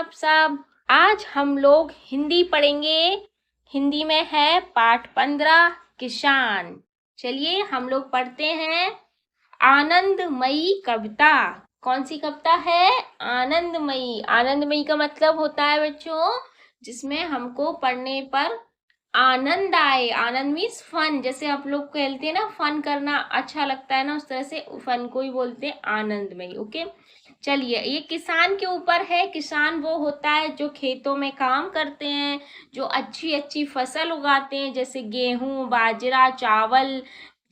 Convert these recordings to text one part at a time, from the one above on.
आप सब। आज हम लोग हिंदी पढ़ेंगे। हिंदी में है पाठ 15 किसान। चलिए हम लोग पढ़ते हैं आनंदमयी कविता। कौन सी कविता है? आनंदमयी। आनंदमयी का मतलब होता है बच्चों जिसमें हमको पढ़ने पर आनंद आए। आनंद मीन्स फन। जैसे आप लोग कहते हैं ना फन करना अच्छा लगता है ना, उस तरह से फन को ही बोलते हैं आनंदमयी। ओके, चलिए ये किसान के ऊपर है। किसान वो होता है जो खेतों में काम करते हैं, जो अच्छी अच्छी फसल उगाते हैं, जैसे गेहूं, बाजरा, चावल,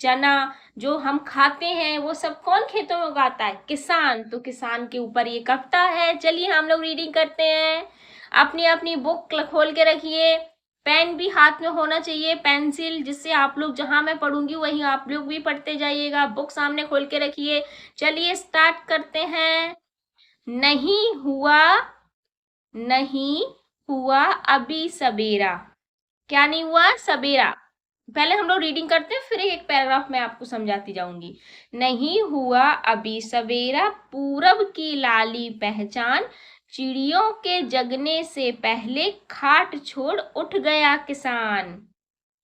चना जो हम खाते हैं वो सब कौन खेतों में उगाता है? किसान। तो किसान के ऊपर ये कविता है। चलिए हम लोग रीडिंग करते हैं। अपनी अपनी बुक खोल के रखिए। पेन भी हाथ में होना चाहिए, पेंसिल, जिससे आप लोग जहां मैं पढ़ूंगी वहीं आप लोग भी पढ़ते जाइएगा। बुक सामने खोल के रखिए। चलिए स्टार्ट करते हैं। नहीं हुआ, नहीं हुआ अभी सवेरा। क्या नहीं हुआ? सवेरा। पहले हम लोग रीडिंग करते हैं, फिर एक पैराग्राफ में आपको समझाती जाऊंगी। नहीं हुआ अभी सवेरा, पूरब की लाली पहचान, चिड़ियों के जगने से पहले खाट छोड़ उठ गया किसान।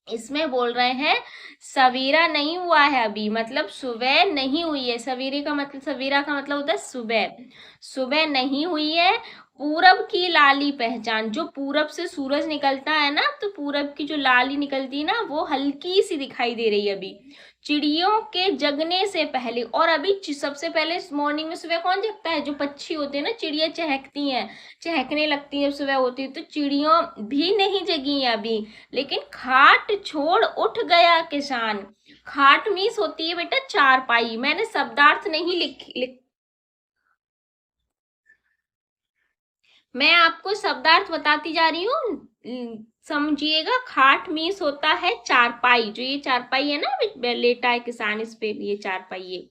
इसमें बोल रहे हैं सवेरा नहीं हुआ है अभी, मतलब सुबह नहीं हुई है। सवेरे का मतलब, सवेरा का मतलब होता है सुबह। सुबह नहीं हुई है। पूरब की लाली पहचान, जो पूरब से सूरज निकलता है ना, तो पूरब की जो लाली निकलती है ना वो हल्की सी दिखाई दे रही है अभी। चिड़ियों के जगने से पहले, और अभी सबसे पहले मॉर्निंग में सुबह कौन जगता है? जो पक्षी होते हैं ना, चिड़िया चहकती हैं, चहकने लगती है सुबह होती है, तो चिड़ियों भी नहीं जगी है अभी। लेकिन खाट छोड़ उठ गया किसान। खाट मीन्स होती है बेटा चारपाई। मैंने शब्दार्थ नहीं लिख मैं आपको शब्दार्थ बताती जा रही हूँ, समझिएगा। खाट मीन्स होता है चारपाई। जो ये चारपाई है ना, लेटा है किसान इस पे, ये चारपाई है।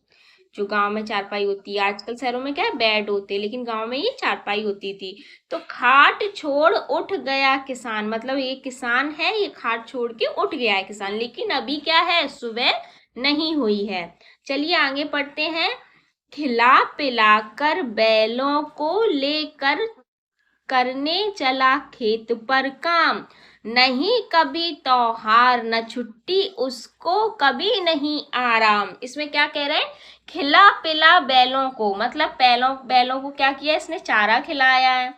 जो गांव में चारपाई होती है, आजकल शहरों में क्या है बेड होते हैं, लेकिन गांव में ये चारपाई होती थी। तो खाट छोड़ उठ गया किसान, मतलब ये किसान है, ये खाट छोड़ के उठ गया है किसान। लेकिन अभी क्या है? सुबह नहीं हुई है। चलिए आगे पढ़ते हैं। खिला पिला कर बैलों को लेकर करने चला खेत पर काम, नहीं कभी त्योहार न छुट्टी उसको कभी नहीं आराम। इसमें क्या कह रहे हैं? खिला पिला बैलों को, मतलब बैलों बैलों को क्या किया इसने? चारा खिलाया है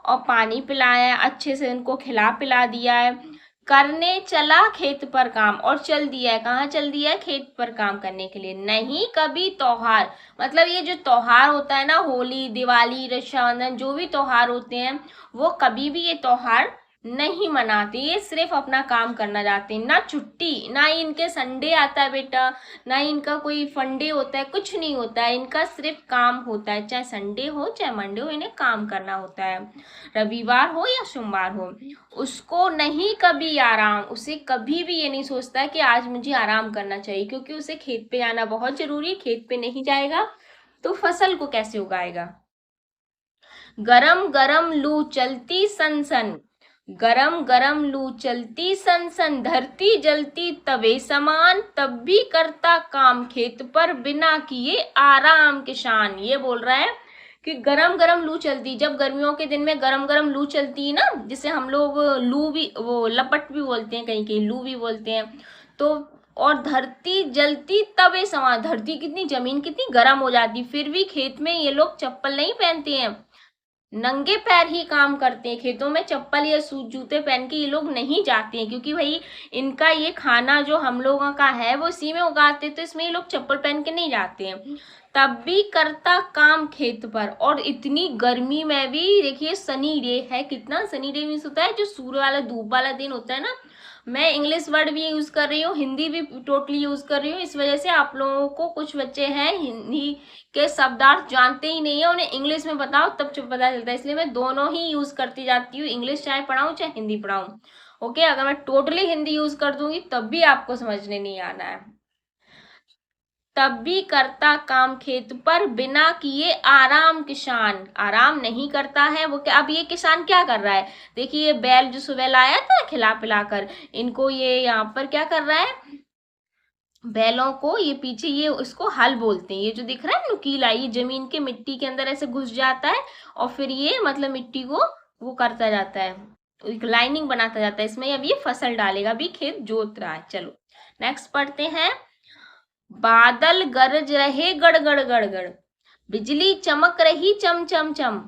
और पानी पिलाया है, अच्छे से इनको खिला पिला दिया है। करने चला खेत पर काम, और चल दिया है। कहाँ चल दिया है? खेत पर काम करने के लिए। नहीं कभी त्योहार, मतलब ये जो त्योहार होता है ना, होली, दिवाली, रक्षाबंधन, जो भी त्योहार होते हैं वो कभी भी ये त्योहार नहीं मनाते। ये सिर्फ अपना काम करना चाहते हैं। ना छुट्टी, ना ही इनके संडे आता है बेटा, ना ही इनका कोई फंडे होता है, कुछ नहीं होता है। इनका सिर्फ काम होता है, चाहे संडे हो चाहे मंडे हो, इन्हें काम करना होता है। रविवार हो या सोमवार हो, उसको नहीं कभी आराम। उसे कभी भी ये नहीं सोचता कि आज मुझे आराम करना चाहिए, क्योंकि उसे खेत पे जाना बहुत जरूरी। खेत पे नहीं जाएगा तो फसल को कैसे उगाएगा? गरम गरम लू चलती सनसन, गरम गरम लू चलती सनसन, धरती जलती तवे समान, तब भी करता काम खेत पर बिना किए आराम किसान। ये बोल रहा है कि गरम गरम लू चलती, जब गर्मियों के दिन में गरम गरम लू चलती है ना, जिसे हम लोग लू भी, वो लपट भी बोलते हैं, कहीं कहीं लू भी बोलते हैं, तो और धरती जलती तवे समान, धरती कितनी, जमीन कितनी गर्म हो जाती, फिर भी खेत में ये लोग चप्पल नहीं पहनते हैं, नंगे पैर ही काम करते हैं। खेतों में चप्पल या जूते पहन के ये लोग नहीं जाते हैं, क्योंकि भाई इनका ये खाना जो हम लोगों का है वो इसी में उगाते, तो इसमें ये लोग चप्पल पहन के नहीं जाते हैं। तब भी करता काम खेत पर, और इतनी गर्मी में भी देखिए सनी डे है। कितना सनी डे मीन्स होता है जो सूर्य वाला धूप वाला दिन होता है ना। मैं इंग्लिश वर्ड भी यूज कर रही हूँ, हिंदी भी टोटली यूज कर रही हूँ, इस वजह से आप लोगों को, कुछ बच्चे हैं हिंदी के शब्दार्थ जानते ही नहीं है, उन्हें इंग्लिश में बताओ तब पता चलता है। इसलिए मैं दोनों ही यूज करती जाती हूँ, इंग्लिश चाहे पढ़ाऊँ चाहे हिंदी पढ़ाऊँ। ओके, अगर मैं टोटली हिंदी यूज कर दूंगी तब भी आपको समझने नहीं आना है। तब भी करता काम खेत पर बिना किए आराम किसान, आराम नहीं करता है वो। क्या अब ये किसान क्या कर रहा है? देखिए ये बैल जो सुबह लाया था खिला पिला कर, इनको ये यहाँ पर क्या कर रहा है? बैलों को, ये पीछे ये इसको हल बोलते हैं। ये जो दिख रहा है नुकीला, ये जमीन के मिट्टी के अंदर ऐसे घुस जाता है और फिर ये मतलब मिट्टी को वो करता जाता है, एक लाइनिंग बनाता जाता है इसमें। अब ये फसल डालेगा, अभी खेत जोत रहा है। चलो नेक्स्ट पढ़ते हैं। बादल गरज रहे गड़ गड़ गड़ गड़, बिजली चमक रही चम चम चम,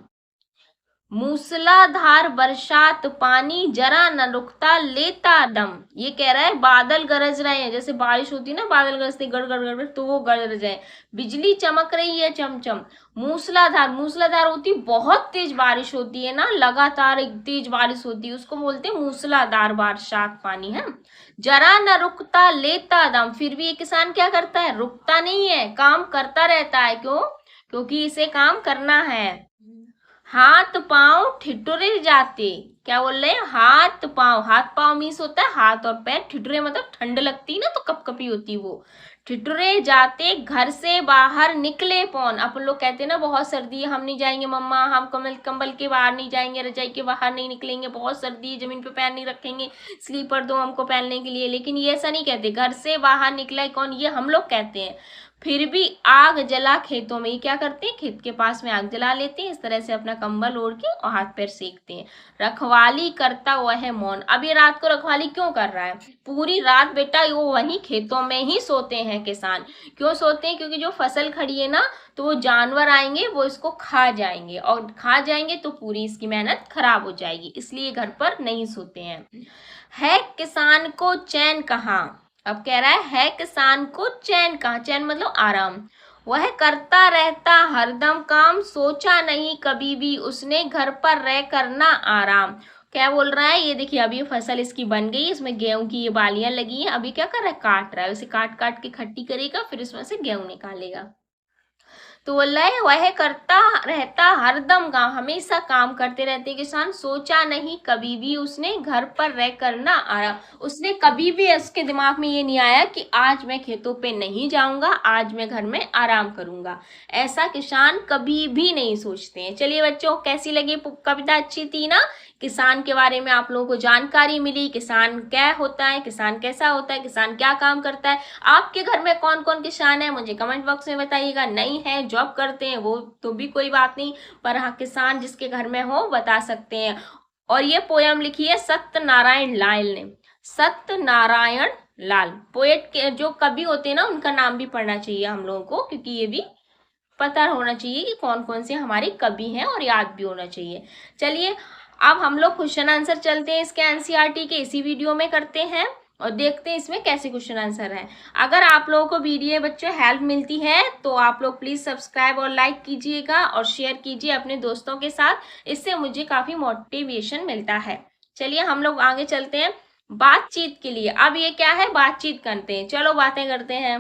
मूसलाधार बरसात पानी जरा न रुकता लेता दम। ये कह रहा है बादल गरज रहे हैं, जैसे बारिश होती है ना, बादल गरजते गड़ गड़ गड़, तो वो गरज रहे हैं। बिजली चमक रही है चमचम। मूसलाधार, मूसलाधार होती बहुत तेज बारिश होती है ना, लगातार एक तेज बारिश होती है, उसको बोलते हैं मूसलाधार बरसात पानी है। जरा न रुकता लेता दम, फिर भी ये किसान क्या करता है, रुकता नहीं है, काम करता रहता है। क्यों? क्योंकि इसे काम करना है। हाथ पांव ठिठुरे जाते, क्या बोल रहे हैं, हाथ पांव, हाथ पांव मीन्स होता है हाथ और पैर, ठिठुरे मतलब ठंड लगती ना तो कपकपी होती वो, ठिठुरे जाते घर से बाहर निकले कौन। अपन लोग कहते हैं ना बहुत सर्दी है, हम नहीं जाएंगे मम्मा, हम कमल कंबल के बाहर नहीं जाएंगे, रजाई के बाहर नहीं निकलेंगे, बहुत सर्दी है, जमीन पे पैर नहीं रखेंगे, स्लीपर दो हमको पहनने के लिए। लेकिन ये ऐसा नहीं कहते, घर से बाहर निकला है कौन, ये हम लोग कहते हैं। फिर भी आग जला खेतों में, ये क्या करते हैं, खेत के पास में आग जला लेते हैं, इस तरह से अपना कंबल ओढ़ के और हाथ पैर सेकते हैं। रखवाली करता वह मौन, अब ये रात को रखवाली क्यों कर रहा है, पूरी रात बेटा वो वहीं खेतों में ही सोते हैं किसान। क्यों सोते हैं, क्योंकि जो फसल खड़ी है ना, तो वो जानवर आएंगे वो इसको खा जाएंगे, और खा जाएंगे तो पूरी इसकी मेहनत खराब हो जाएगी, इसलिए घर पर नहीं सोते हैं। है किसान को चैन कहाँ, अब कह रहा है किसान को चैन कहाँ, चैन मतलब आराम। वह करता रहता हरदम काम, सोचा नहीं कभी भी उसने घर पर रह करना आराम। क्या बोल रहा है, ये देखिए अभी फसल इसकी बन गई, इसमें गेहूं की ये बालियां लगी हैं, अभी क्या कर रहा है, काट रहा है, उसे काट काट के इकट्ठी करेगा, फिर इसमें से गेहूं निकालेगा। तो बोल रहा है वह करता रहता हरदम काम, हमेशा काम करते रहते किसान, सोचा नहीं कभी भी उसने घर पर रह करना आराम। उसने कभी भी उसके दिमाग में ये नहीं आया कि आज मैं खेतों पे नहीं जाऊंगा, आज मैं घर में आराम करूंगा, ऐसा किसान कभी भी नहीं सोचते हैं। चलिए बच्चों, कैसी लगी कविता, अच्छी थी ना। किसान के बारे में आप लोगों को जानकारी मिली, किसान क्या होता है, किसान कैसा होता है, किसान क्या काम करता है। आपके घर में कौन कौन किसान है मुझे कमेंट बॉक्स में बताइएगा। नहीं है, जॉब करते हैं वो तो भी कोई बात नहीं, पर हाँ किसान जिसके घर में हो बता सकते हैं। और ये पोयम लिखी है सत्यनारायण लाल ने, सत्यनारायण लाल। पोएट के जो कवि होते हैं ना, उनका नाम भी पढ़ना चाहिए हम लोगों को, क्योंकि ये भी पता होना चाहिए कि कौन कौन से हमारे कवि हैं, और याद भी होना चाहिए। चलिए अब हम लोग क्वेश्चन आंसर चलते हैं इसके, एनसीईआरटी के इसी वीडियो में करते हैं और देखते हैं इसमें कैसे क्वेश्चन आंसर है। अगर आप लोगों को वीडियो बच्चों हेल्प मिलती है तो आप लोग प्लीज सब्सक्राइब और लाइक कीजिएगा और शेयर कीजिए अपने दोस्तों के साथ, इससे मुझे काफी मोटिवेशन मिलता है। चलिए हम लोग आगे चलते हैं बातचीत के लिए। अब ये क्या है, बातचीत करते हैं, चलो बातें करते हैं।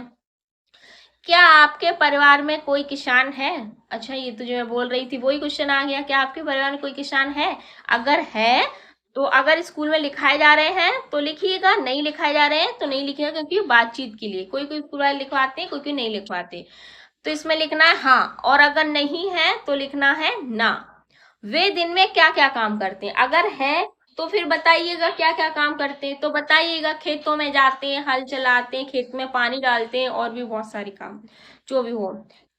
क्या आपके परिवार में कोई किसान है। अच्छा, ये तो जो मैं बोल रही थी वही क्वेश्चन आ गया, क्या आपके परिवार में कोई किसान है। अगर है तो अगर स्कूल में लिखाए जा रहे हैं तो लिखिएगा, नहीं लिखाए जा रहे हैं तो नहीं लिखिएगा, क्योंकि बातचीत के लिए कोई कोई स्कूल वाले लिखवाते हैं, कोई कोई नहीं लिखवाते। तो इसमें लिखना है हाँ, और अगर नहीं है तो लिखना है ना। वे दिन में क्या क्या काम करते हैं, अगर है तो फिर बताइएगा क्या क्या काम करते हैं, तो बताइएगा खेतों में जाते हैं, हल चलाते हैं, खेत में पानी डालते हैं, और भी बहुत सारे काम जो भी हो।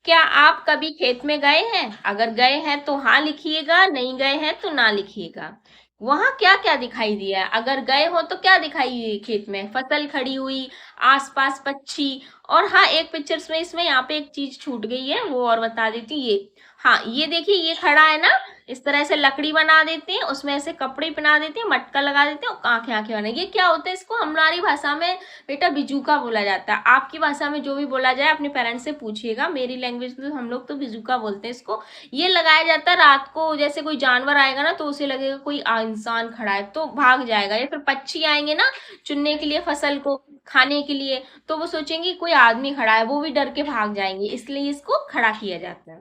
क्या आप कभी खेत में गए हैं, अगर गए हैं तो हाँ लिखिएगा, नहीं गए हैं तो ना लिखिएगा। वहां क्या क्या दिखाई दिया है, अगर गए हो तो क्या दिखाई हुई, खेत में फसल खड़ी हुई, आसपास पक्षी, और हाँ एक पिक्चर्स में इसमें यहाँ पे एक चीज छूट गई है वो और बता देती, ये हाँ ये देखिए ये खड़ा है ना, इस तरह से लकड़ी बना देते हैं, उसमें ऐसे कपड़े पहना देते हैं, मटका लगा देते हैं और आंखें आंखें बना, ये क्या होता है, इसको हमारी भाषा में बेटा बिजूका बोला जाता है। आपकी भाषा में जो भी बोला जाए अपने पेरेंट्स से पूछिएगा, मेरी लैंग्वेज में हम लोग तो बिजूका बोलते हैं इसको। ये लगाया जाता है रात को, जैसे कोई जानवर आएगा ना तो उसे लगेगा कोई इंसान खड़ा है तो भाग जाएगा, या फिर पक्षी आएंगे ना चुनने के लिए फसल को खाने के लिए, तो वो सोचेंगे कोई आदमी खड़ा है, वो भी डर के भाग जाएंगे, इसलिए इसको खड़ा किया जाता है।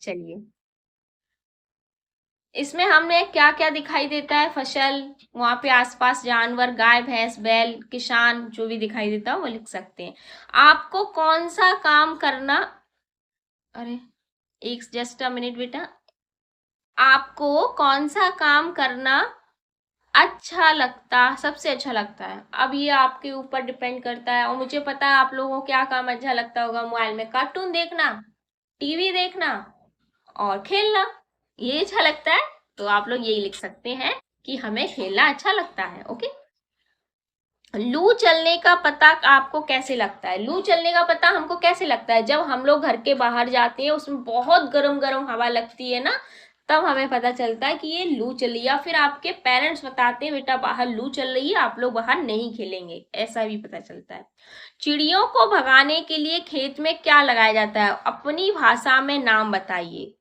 चलिए इसमें हमें क्या क्या दिखाई देता है, फसल, वहां पे आसपास जानवर, गाय भैंस बैल किसान जो भी दिखाई देता है वो लिख सकते हैं। आपको कौन सा काम करना, अरे एक जस्ट अ मिनट बेटा, आपको कौन सा काम करना अच्छा लगता, सबसे अच्छा लगता है। अब ये आपके ऊपर डिपेंड करता है, और मुझे पता है आप लोगों को क्या काम अच्छा लगता होगा। मोबाइल में कार्टून देखना, टीवी देखना और खेलना, ये अच्छा लगता है। तो आप लोग यही लिख सकते हैं कि हमें खेलना अच्छा लगता है। ओके। लू चलने का पता आपको कैसे लगता है? लू चलने का पता हमको कैसे लगता है? जब हम लोग घर के बाहर जाते हैं, उसमें बहुत गर्म गर्म हवा लगती है ना, तब हमें पता चलता है कि ये लू चली। या फिर आपके पेरेंट्स बताते हैं बेटा बाहर लू चल रही है, आप लोग बाहर नहीं खेलेंगे, ऐसा भी पता चलता है। चिड़ियों को भगाने के लिए खेत में क्या लगाया जाता है? अपनी भाषा में नाम बताइए।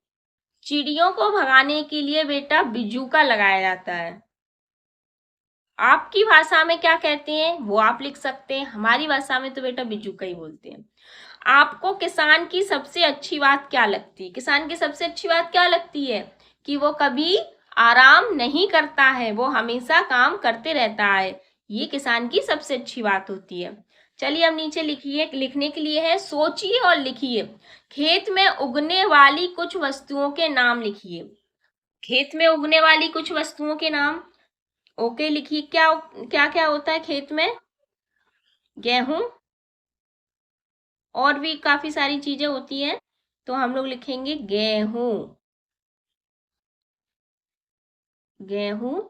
चिड़ियों को भगाने के लिए बेटा बिजूका लगाया जाता है। आपकी भाषा में क्या कहते हैं वो आप लिख सकते हैं, हमारी भाषा में तो बेटा बिजूका ही बोलते हैं। आपको किसान की सबसे अच्छी बात क्या लगती है? किसान की सबसे अच्छी बात क्या लगती है? कि वो कभी आराम नहीं करता है, वो हमेशा काम करते रहता है। ये किसान की सबसे अच्छी बात होती है। चलिए अब नीचे लिखिए, लिखने के लिए है सोचिए और लिखिए। खेत में उगने वाली कुछ वस्तुओं के नाम लिखिए। खेत में उगने वाली कुछ वस्तुओं के नाम। ओके लिखिए। क्या क्या क्या होता है खेत में? गेहूं, और भी काफी सारी चीजें होती हैं, तो हम लोग लिखेंगे गेहूं। गेहूं,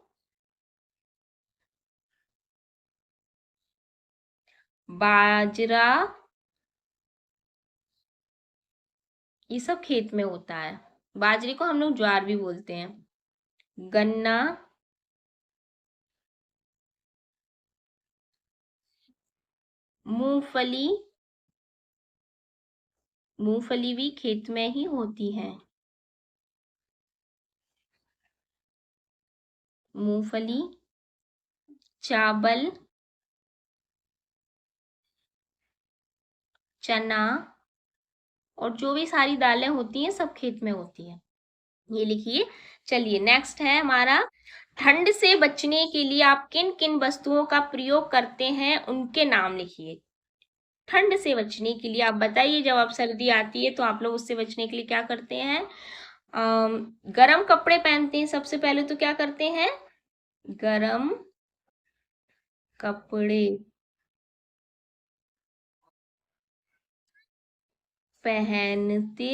बाजरा, ये सब खेत में होता है। बाजरे को हम लोग ज्वार भी बोलते हैं। गन्ना, मूंगफली, मूंगफली भी खेत में ही होती है। मूंगफली, चावल, चना, और जो भी सारी दालें होती हैं सब खेत में होती हैं। ये लिखिए। चलिए नेक्स्ट है हमारा, ठंड से बचने के लिए आप किन किन वस्तुओं का प्रयोग करते हैं उनके नाम लिखिए। ठंड से बचने के लिए आप बताइए, जब आप सर्दी आती है तो आप लोग उससे बचने के लिए क्या करते हैं? गरम कपड़े पहनते हैं। सबसे पहले तो क्या करते हैं? गरम कपड़े पहनते,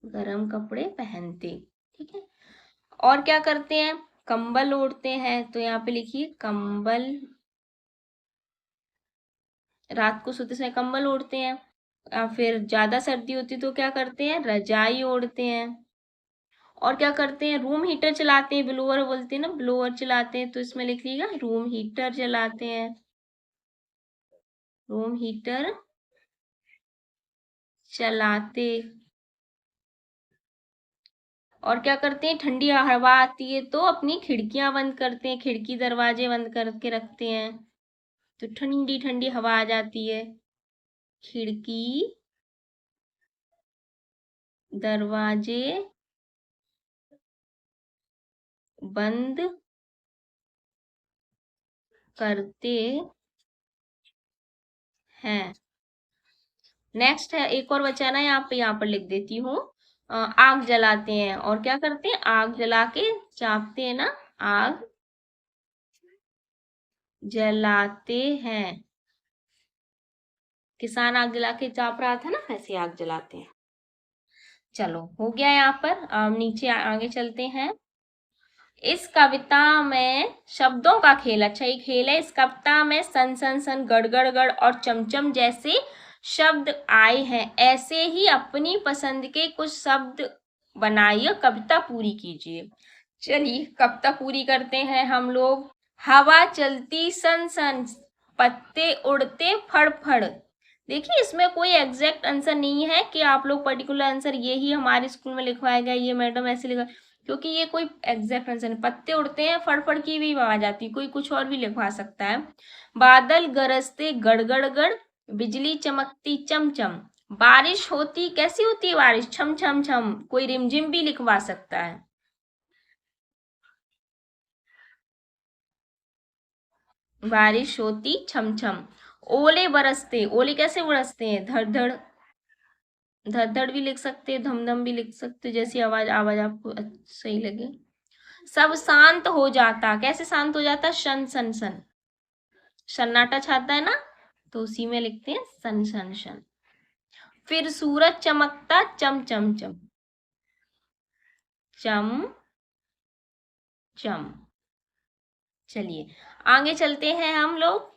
गरम कपड़े पहनते, ठीक है। और क्या करते हैं? कंबल ओढ़ते हैं, तो यहाँ पे लिखिए कंबल, रात को सोते समय कंबल ओढ़ते हैं। या फिर ज्यादा सर्दी होती तो क्या करते हैं? रजाई ओढ़ते हैं। और क्या करते हैं? रूम हीटर चलाते हैं, ब्लोअर बोलते हैं ना, ब्लोअर चलाते हैं, तो इसमें लिख लीजिएगा रूम हीटर चलाते हैं। रूम हीटर चलाते। और क्या करते हैं? ठंडी हवा आती है तो अपनी खिड़कियां बंद करते हैं, खिड़की दरवाजे बंद करके रखते हैं, तो ठंडी ठंडी हवा आ जाती है। खिड़की दरवाजे बंद करते हैं। नेक्स्ट है, एक और बचा ना यहाँ पर लिख देती हूँ। आग जलाते हैं। और क्या करते हैं? आग जला के चापते हैं ना, आग जलाते हैं। किसान आग जला के चाप रहा था ना, ऐसे आग जलाते हैं। चलो हो गया यहाँ पर। नीचे आगे चलते हैं। इस कविता में शब्दों का खेल, अच्छा ये खेल है। इस कविता में सन सन सन, गड़ गड़ गड़ और चमचम जैसे शब्द आए हैं। ऐसे ही अपनी पसंद के कुछ शब्द बनाइए, कविता पूरी कीजिए। चलिए कविता पूरी करते हैं हम लोग। हवा चलती सन सन, पत्ते उड़ते फड़ फड़। देखिए इसमें कोई एग्जैक्ट आंसर नहीं है कि आप लोग पर्टिकुलर आंसर ये ही हमारे स्कूल में लिखवाया गया, ये मैडम ऐसे लिखा, क्योंकि ये कोई एग्जैक्ट आंसर नहीं। पत्ते उड़ते हैं, फड़फड़ की भी आवाज आती है, कोई कुछ और भी लिखवा सकता है। बादल गरजते गड़ गड़ गड़, बिजली चमकती चमचम। बारिश होती, कैसी होती है बारिश? छम छम छम, कोई रिमझिम भी लिखवा सकता है। बारिश होती छम छम। ओले बरसते, ओले कैसे बरसते हैं? धड़ धड़, धड़ धड़ भी लिख सकते हैं, धम धम भी लिख सकते हैं, जैसी आवाज आवाज आपको सही लगे। सब शांत हो जाता, कैसे शांत हो जाता? शन शन शन, सन्नाटा छाता है ना, तो उसी में लिखते हैं सन सन शन। फिर सूरज चमकता चम चम चम, चम चम। चलिए आगे चलते हैं हम लोग।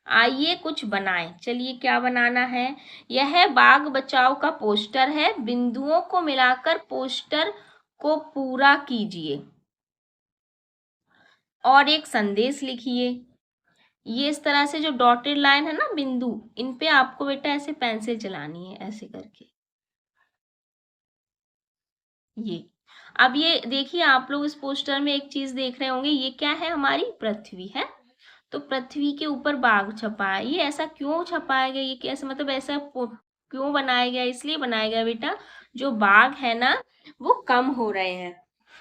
आइए कुछ बनाएं। चलिए क्या बनाना है? यह बाघ बचाओ का पोस्टर है, बिंदुओं को मिलाकर पोस्टर को पूरा कीजिए और एक संदेश लिखिए। ये इस तरह से जो डॉटेड लाइन है ना, बिंदु, इन पे आपको बेटा ऐसे पेंसिल चलानी है, ऐसे करके। ये अब ये देखिए, आप लोग इस पोस्टर में एक चीज देख रहे होंगे, ये क्या है? हमारी पृथ्वी है। तो पृथ्वी के ऊपर बाघ छपा है। ये ऐसा क्यों छपाया गया? ये कैसे, मतलब ऐसा क्यों बनाया गया? इसलिए बनाया गया बेटा, जो बाघ है ना वो कम हो रहे हैं,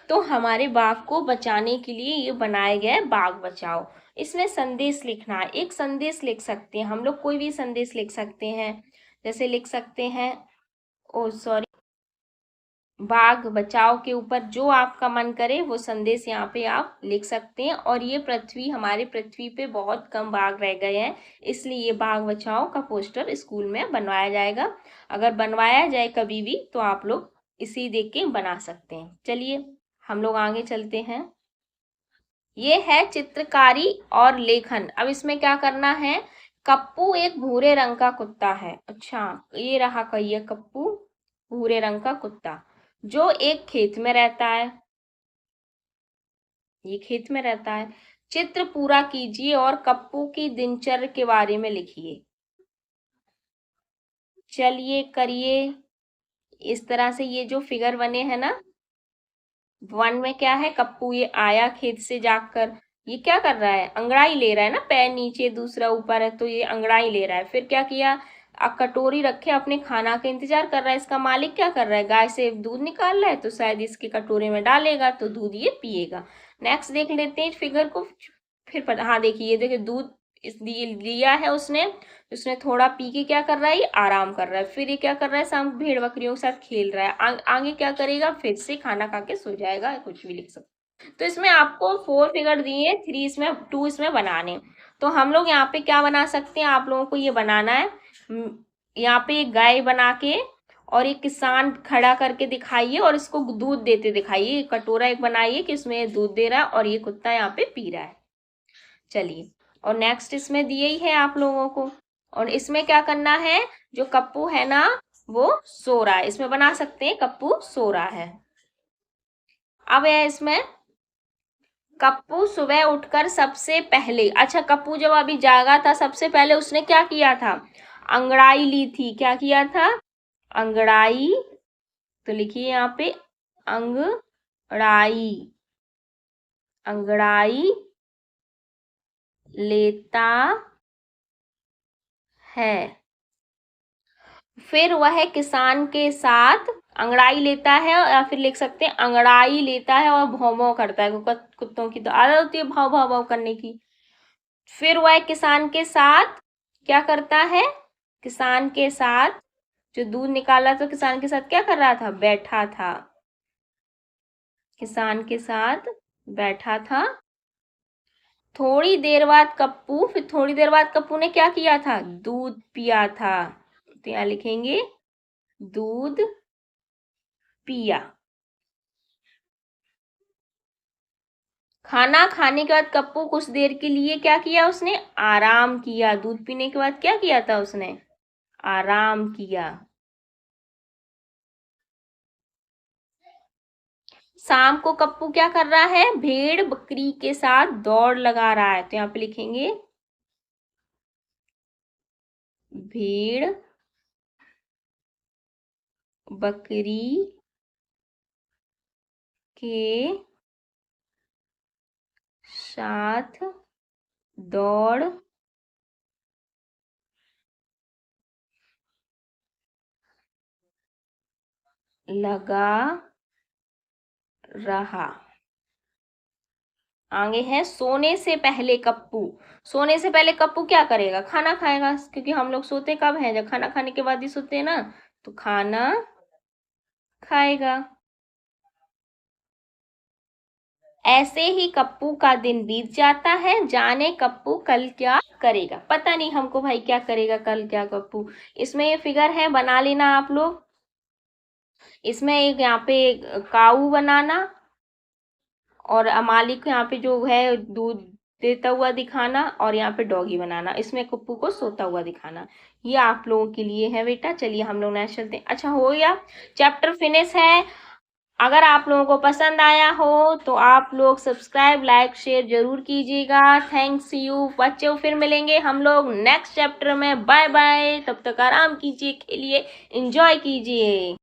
तो हमारे बाघ को बचाने के लिए ये बनाया गया है, बाघ बचाओ। इसमें संदेश लिखना है। एक संदेश लिख सकते हैं हम लोग, कोई भी संदेश लिख सकते हैं। जैसे लिख सकते हैं, ओ सॉरी, बाघ बचाओ के ऊपर जो आपका मन करे वो संदेश यहाँ पे आप लिख सकते हैं। और ये पृथ्वी, हमारे पृथ्वी पे बहुत कम बाघ रह गए हैं, इसलिए ये बाघ बचाओ का पोस्टर स्कूल में बनवाया जाएगा। अगर बनवाया जाए कभी भी तो आप लोग इसी देख के बना सकते हैं। चलिए हम लोग आगे चलते हैं। ये है चित्रकारी और लेखन। अब इसमें क्या करना है? कप्पू एक भूरे रंग का कुत्ता है। अच्छा, ये रहा कहिए, कप्पू भूरे रंग का कुत्ता जो एक खेत में रहता है। ये खेत में रहता है। चित्र पूरा कीजिए और कप्पू की दिनचर्या के बारे में लिखिए। चलिए करिए। इस तरह से ये जो फिगर बने हैं ना, वन में क्या है? कप्पू ये आया खेत से जाकर, ये क्या कर रहा है? अंगड़ाई ले रहा है ना, पैर नीचे दूसरा ऊपर है, तो ये अंगड़ाई ले रहा है। फिर क्या किया? कटोरी रखे, अपने खाना का इंतजार कर रहा है। इसका मालिक क्या कर रहा है? गाय से दूध निकाल रहा है, तो शायद इसके कटोरे में डालेगा तो दूध ये पिएगा। नेक्स्ट देख लेते हैं फिगर को। फिर हाँ देखिए, ये देखिए दूध इस लिया है उसने, उसने थोड़ा पी के क्या कर रहा है? ये आराम कर रहा है। फिर ये क्या कर रहा है? शाम भेड़ बकरियों के साथ खेल रहा है। आगे क्या करेगा? फिर से खाना खा के सो जाएगा, कुछ भी लिख सकते। तो इसमें आपको 4 फिगर दिए, 3 इसमें, 2 इसमें बनाने। तो हम लोग यहाँ पे क्या बना सकते हैं? आप लोगों को ये बनाना है, यहाँ पे एक गाय बना के और एक किसान खड़ा करके दिखाइए और इसको दूध देते दिखाइए। कटोरा एक बनाइए कि उसमें दूध दे रहा है और ये कुत्ता यहाँ पे पी रहा है। चलिए, और नेक्स्ट इसमें दिए ही है आप लोगों को। और इसमें क्या करना है? जो कप्पू है ना वो सो रहा है। इसमें बना सकते हैं कप्पू सो रहा है। अब है इसमें, कप्पू सुबह उठकर सबसे पहले, अच्छा कप्पू जब अभी जागा था सबसे पहले उसने क्या किया था? अंगड़ाई ली थी। क्या किया था? अंगड़ाई। तो लिखिए यहाँ पे अंगड़ाई, अंगड़ाई लेता है। फिर वह किसान के साथ अंगड़ाई लेता है, या फिर लिख सकते हैं अंगड़ाई लेता है और भौं भौं करता है। कुत्तों की तो आदत होती है भाव भाव भाव करने की। फिर वह किसान के साथ क्या करता है? किसान के साथ जो दूध निकाला तो किसान के साथ क्या कर रहा था? बैठा था। किसान के साथ बैठा था। थोड़ी देर बाद कप्पू, फिर थोड़ी देर बाद कप्पू ने क्या किया था? दूध पिया था। तो यहाँ लिखेंगे दूध पिया। खाना खाने के बाद कप्पू कुछ देर के लिए क्या किया? उसने आराम किया। दूध पीने के बाद क्या किया था उसने? आराम किया। शाम को कप्पू क्या कर रहा है? भेड़ बकरी के साथ दौड़ लगा रहा है। तो यहाँ पे लिखेंगे भेड़ बकरी के साथ दौड़ लगा रहा। आगे है सोने से पहले कप्पू। सोने से पहले कप्पू क्या करेगा? खाना खाएगा, क्योंकि हम लोग सोते कब हैं? जब खाना खाने के बाद ही सोते हैं ना, तो खाना खाएगा। ऐसे ही कप्पू का दिन बीत जाता है, जाने कप्पू कल क्या करेगा। पता नहीं हमको भाई क्या करेगा कल क्या कप्पू। इसमें ये फिगर है, बना लेना आप लोग। इसमें एक यहाँ पे काऊ बनाना और मालिक यहाँ पे जो है दूध देता हुआ दिखाना, और यहाँ पे डॉगी बनाना, इसमें कप्पू को सोता हुआ दिखाना। ये आप लोगों के लिए है बेटा। चलिए हम लोग नेक्स्ट चलते हैं। अच्छा हो गया, चैप्टर फिनिश है। अगर आप लोगों को पसंद आया हो तो आप लोग सब्सक्राइब लाइक शेयर जरूर कीजिएगा। थैंक्स यू बच्चों, फिर मिलेंगे हम लोग नेक्स्ट चैप्टर में। बाय बाय, तब तक आराम कीजिए, खेलिए, एंजॉय कीजिए।